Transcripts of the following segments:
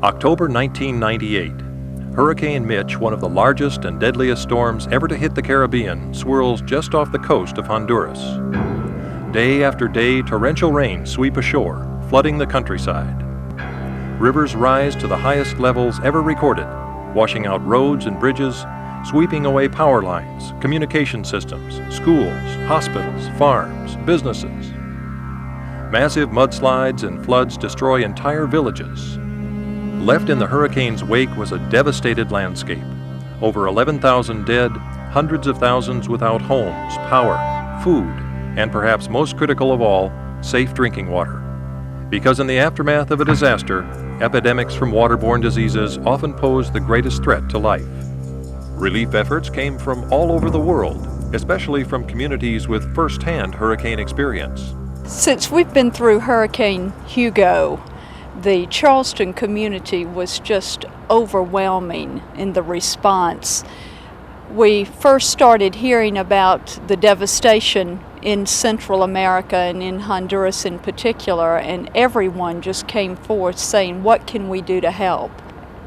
October 1998. Hurricane Mitch, one of the largest and deadliest storms ever to hit the Caribbean, swirls just off the coast of Honduras. Day after day, torrential rains sweep ashore, flooding the countryside. Rivers rise to the highest levels ever recorded, washing out roads and bridges, sweeping away power lines, communication systems, schools, hospitals, farms, businesses. Massive mudslides and floods destroy entire villages. Left in the hurricane's wake was a devastated landscape. Over 11,000 dead, hundreds of thousands without homes, power, food, and perhaps most critical of all, safe drinking water. Because in the aftermath of a disaster, epidemics from waterborne diseases often pose the greatest threat to life. Relief efforts came from all over the world, especially from communities with first-hand hurricane experience. Since we've been through Hurricane Hugo, the Charleston community was just overwhelming in the response. We first started hearing about the devastation in Central America and in Honduras in particular, and everyone just came forth saying, what can we do to help?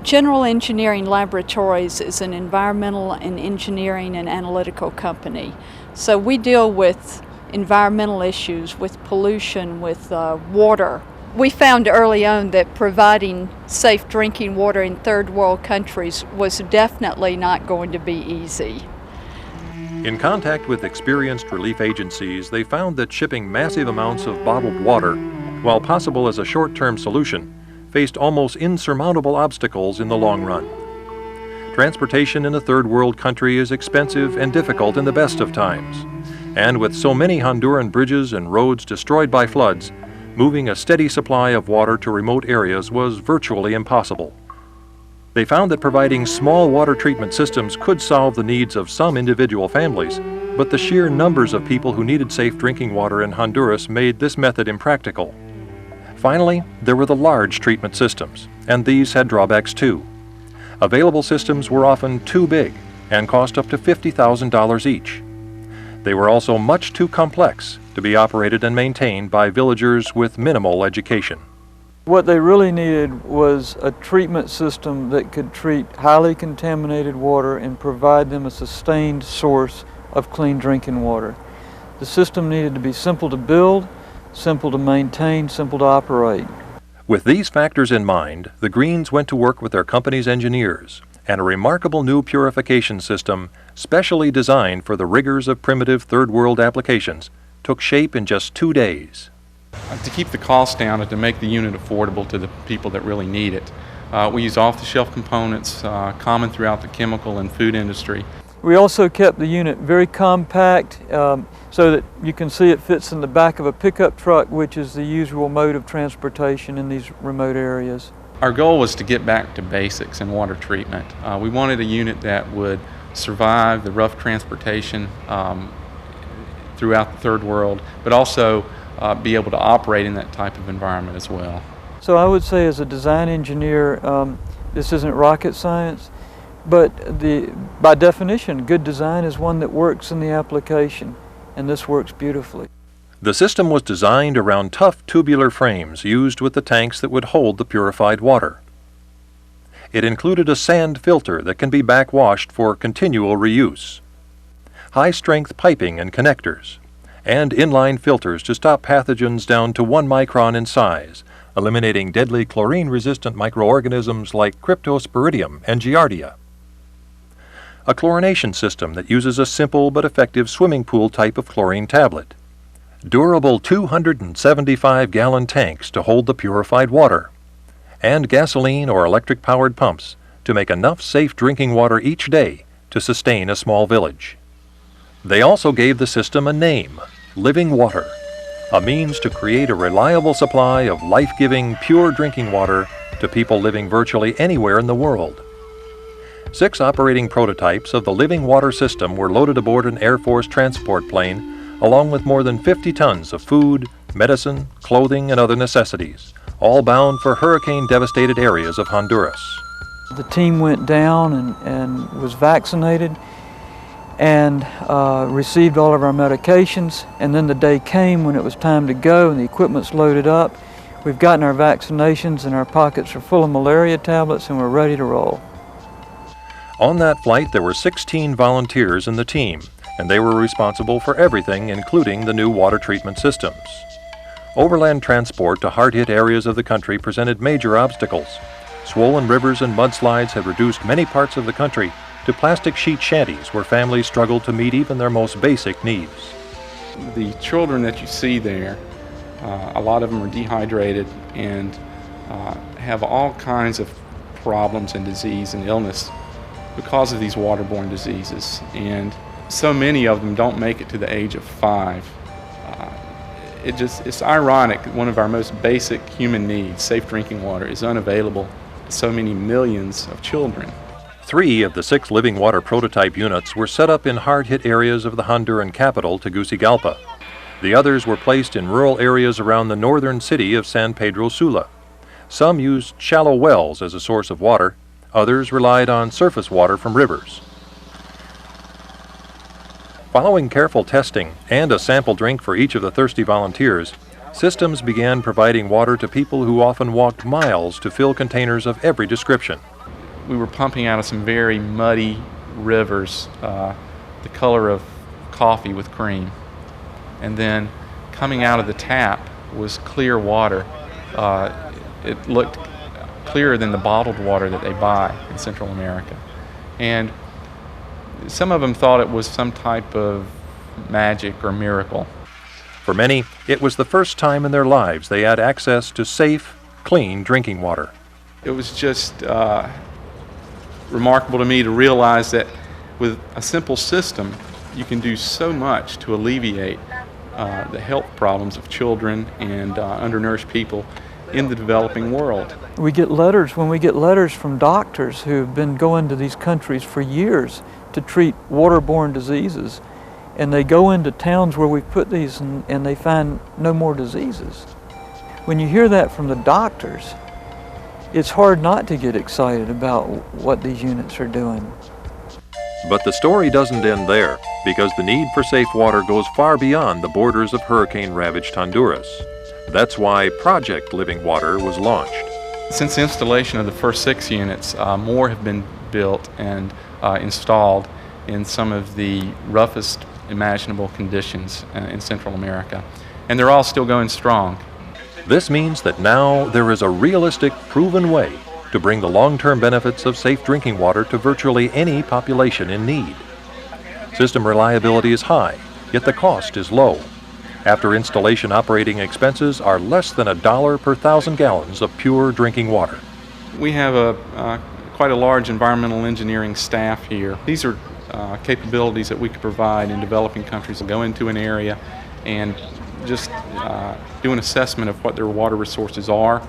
General Engineering Laboratories is an environmental and engineering and analytical company. So we deal with environmental issues, with pollution, with water. We found early on that providing safe drinking water in third world countries was definitely not going to be easy. In contact with experienced relief agencies, they found that shipping massive amounts of bottled water, while possible as a short-term solution, faced almost insurmountable obstacles in the long run. Transportation in a third world country is expensive and difficult in the best of times. And with so many Honduran bridges and roads destroyed by floods, moving a steady supply of water to remote areas was virtually impossible. They found that providing small water treatment systems could solve the needs of some individual families, but the sheer numbers of people who needed safe drinking water in Honduras made this method impractical. Finally, there were the large treatment systems, and these had drawbacks too. Available systems were often too big and cost up to $50,000 each. They were also much too complex to be operated and maintained by villagers with minimal education. What they really needed was a treatment system that could treat highly contaminated water and provide them a sustained source of clean drinking water. The system needed to be simple to build, simple to maintain, simple to operate. With these factors in mind, the Greens went to work with their company's engineers, and a remarkable new purification system, specially designed for the rigors of primitive third world applications, took shape in just 2 days. To keep the cost down and to make the unit affordable to the people that really need it, we use off-the-shelf components common throughout the chemical and food industry. We also kept the unit very compact so that you can see it fits in the back of a pickup truck, which is the usual mode of transportation in these remote areas. Our goal was to get back to basics in water treatment. We wanted a unit that would survive the rough transportation throughout the third world, but also be able to operate in that type of environment as well. So I would say as a design engineer, this isn't rocket science, but by definition, good design is one that works in the application, and this works beautifully. The system was designed around tough tubular frames used with the tanks that would hold the purified water. It included a sand filter that can be backwashed for continual reuse, high-strength piping and connectors, and inline filters to stop pathogens down to 1 micron in size, eliminating deadly chlorine-resistant microorganisms like Cryptosporidium and Giardia. A chlorination system that uses a simple but effective swimming pool type of chlorine tablet. Durable 275-gallon tanks to hold the purified water, and gasoline or electric-powered pumps to make enough safe drinking water each day to sustain a small village. They also gave the system a name, Living Water, a means to create a reliable supply of life-giving, pure drinking water to people living virtually anywhere in the world. 6 operating prototypes of the Living Water system were loaded aboard an Air Force transport plane, along with more than 50 tons of food, medicine, clothing, and other necessities, all bound for hurricane-devastated areas of Honduras. The team went down and was vaccinated and received all of our medications, and then the day came when it was time to go and the equipment's loaded up. We've gotten our vaccinations and our pockets are full of malaria tablets and we're ready to roll. On that flight, there were 16 volunteers in the team, and they were responsible for everything, including the new water treatment systems. Overland transport to hard-hit areas of the country presented major obstacles. Swollen rivers and mudslides had reduced many parts of the country to plastic sheet shanties where families struggled to meet even their most basic needs. The children that you see there, a lot of them are dehydrated and have all kinds of problems and disease and illness because of these waterborne diseases. And so many of them don't make it to the age of 5. It's ironic, one of our most basic human needs, safe drinking water, is unavailable to so many millions of children. 3 of the 6 living water prototype units were set up in hard-hit areas of the Honduran capital, Tegucigalpa. The others were placed in rural areas around the northern city of San Pedro Sula. Some used shallow wells as a source of water, others relied on surface water from rivers. Following careful testing and a sample drink for each of the thirsty volunteers, systems began providing water to people who often walked miles to fill containers of every description. We were pumping out of some very muddy rivers, the color of coffee with cream. And then coming out of the tap was clear water. It looked clearer than the bottled water that they buy in Central America. And some of them thought it was some type of magic or miracle. For many, it was the first time in their lives they had access to safe, clean drinking water. It was just remarkable to me to realize that with a simple system, you can do so much to alleviate the health problems of children and undernourished people in the developing world. We get letters, when we get letters from doctors who've been going to these countries for years to treat waterborne diseases, and they go into towns where we put these and they find no more diseases. When you hear that from the doctors, it's hard not to get excited about what these units are doing. But the story doesn't end there, because the need for safe water goes far beyond the borders of hurricane-ravaged Honduras. That's why Project Living Water was launched. Since the installation of the first 6 units, more have been built and installed in some of the roughest imaginable conditions in Central America. And they're all still going strong. This means that now there is a realistic, proven way to bring the long-term benefits of safe drinking water to virtually any population in need. System reliability is high, yet the cost is low. After installation, operating expenses are less than $1 per 1,000 gallons of pure drinking water. We have quite a large environmental engineering staff here. These are capabilities that we could provide in developing countries. We'll go into an area and just do an assessment of what their water resources are,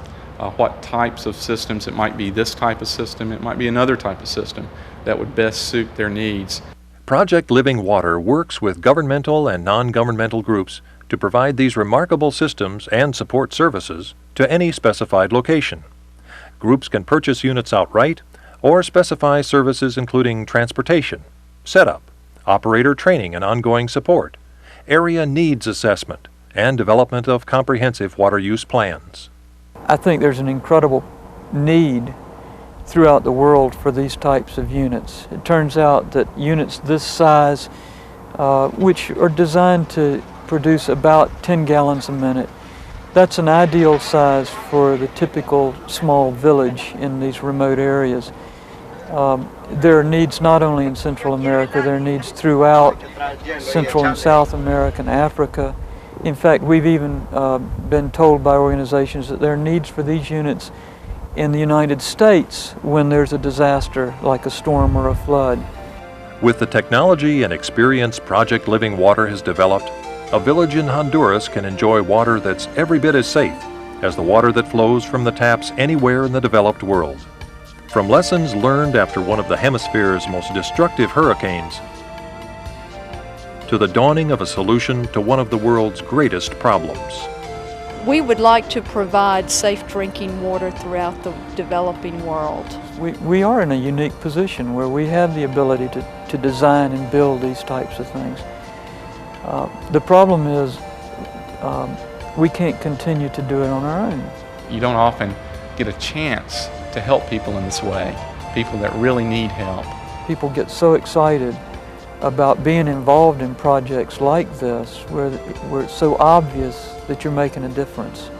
what types of systems. It might be this type of system, it might be another type of system that would best suit their needs. Project Living Water works with governmental and non-governmental groups to provide these remarkable systems and support services to any specified location. Groups can purchase units outright or specify services including transportation, setup, operator training and ongoing support, area needs assessment, and development of comprehensive water use plans. I think there's an incredible need throughout the world for these types of units. It turns out that units this size, which are designed to produce about 10 gallons a minute, that's an ideal size for the typical small village in these remote areas. There are needs not only in Central America, there are needs throughout Central and South America and Africa. In fact, we've even been told by organizations that there are needs for these units in the United States when there's a disaster like a storm or a flood. With the technology and experience Project Living Water has developed, a village in Honduras can enjoy water that's every bit as safe as the water that flows from the taps anywhere in the developed world. From lessons learned after one of the hemisphere's most destructive hurricanes, to the dawning of a solution to one of the world's greatest problems. We would like to provide safe drinking water throughout the developing world. We are in a unique position where we have the ability to design and build these types of things. The problem is we can't continue to do it on our own. You don't often get a chance to help people in this way, people that really need help. People get so excited about being involved in projects like this where it's so obvious that you're making a difference.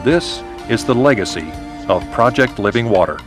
This is the legacy of Project Living Water.